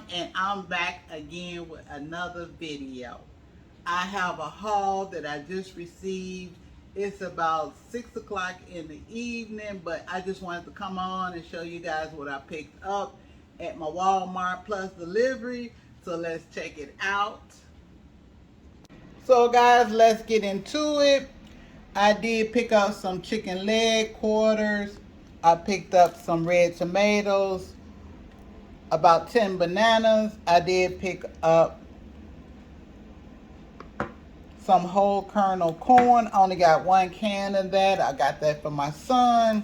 Pam, and I'm back again with another video. I have a haul that I just received. It's about 6 o'clock in the evening, but I just wanted to come on and show you guys what I picked up at my Walmart Plus delivery. So let's check it out. So guys, let's get into it. I did pick up some chicken leg quarters. I picked up some red tomatoes, about 10 bananas. I did pick up some whole kernel corn. I only got 1 can of that. I got that for my son.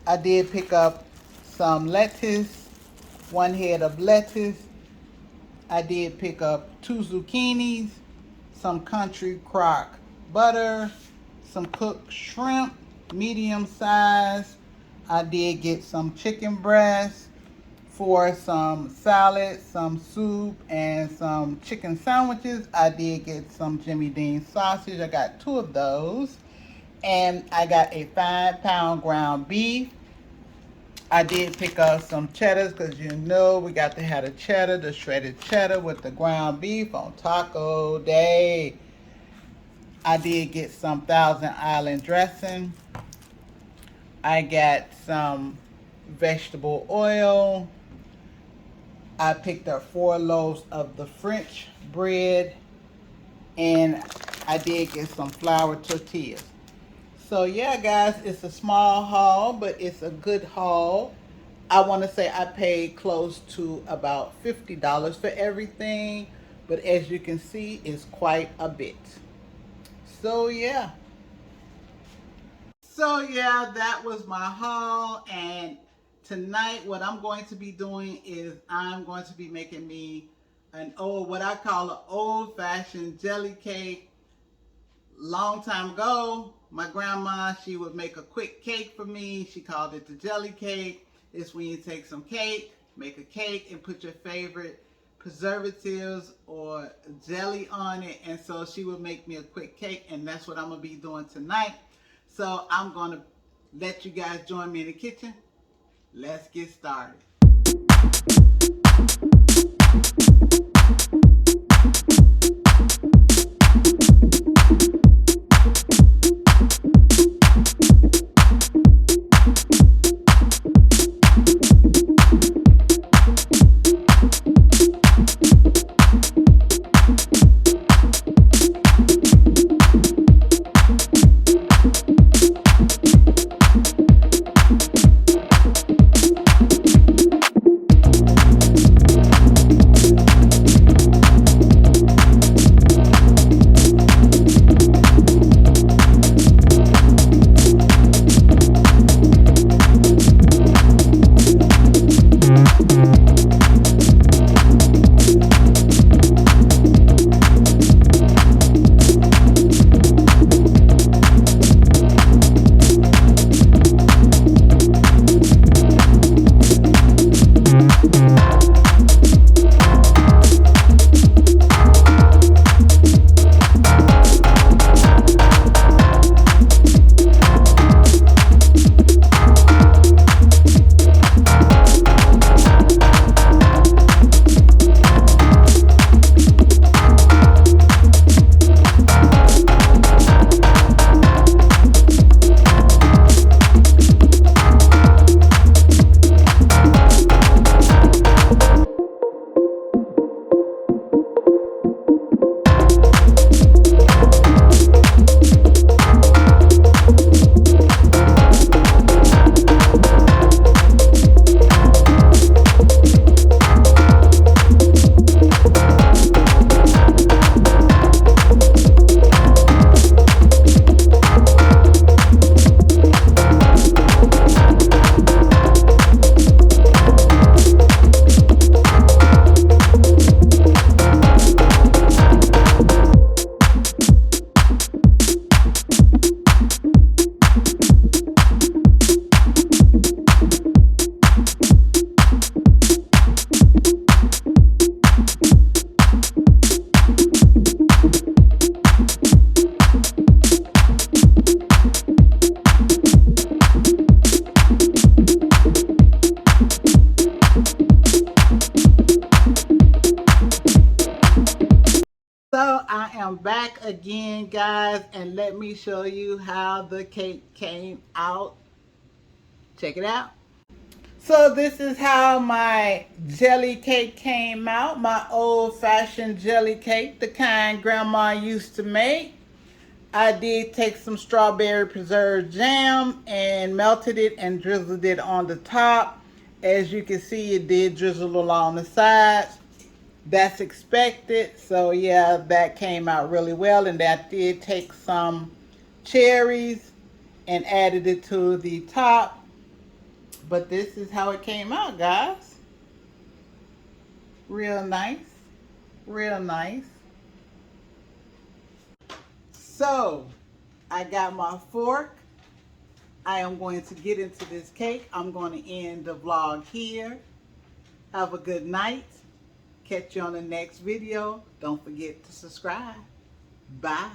I did pick up some lettuce, 1 head of lettuce. I did pick up 2 zucchinis, some country crock butter, some cooked shrimp, medium size. I did get some chicken breast for some salad, some soup, and some chicken sandwiches. I did get some Jimmy Dean sausage. I got 2 of those. And I got a 5-pound ground beef. I did pick up some cheddars because you know we got to have the cheddar, the shredded cheddar with the ground beef on Taco Day. I did get some Thousand Island dressing. I got some vegetable oil. I picked up 4 loaves of the French bread, and I did get some flour tortillas. So yeah guys, it's a small haul, but it's a good haul. I want to say I paid close to about $50 for everything, but as you can see, it's quite a bit. So yeah. That was my haul, and tonight what I'm going to be doing is I'm going to be making me what I call an old-fashioned jelly cake. Long time ago, my grandma, she would make a quick cake for me. She called it the jelly cake. It's when you take some cake, make a cake, and put your favorite preservatives or jelly on it. And so she would make me a quick cake, and that's what I'm going to be doing tonight. So I'm going to let you guys join me in the kitchen. Let's get started. am back again, guys, and let me show you how the cake came out. Check it out. So this is how my jelly cake came out, my old-fashioned jelly cake, the kind Grandma used to make. I did take some strawberry preserved jam and melted it and drizzled it on the top. As you can see, it did drizzle along the sides. That's expected. So yeah, that came out really well. And that did take some cherries and added it to the top. But this is how it came out, guys. Real nice. Real nice. So, I got my fork. I am going to get into this cake. I'm going to end the vlog here. Have a good night. Catch you on the next video. Don't forget to subscribe. Bye.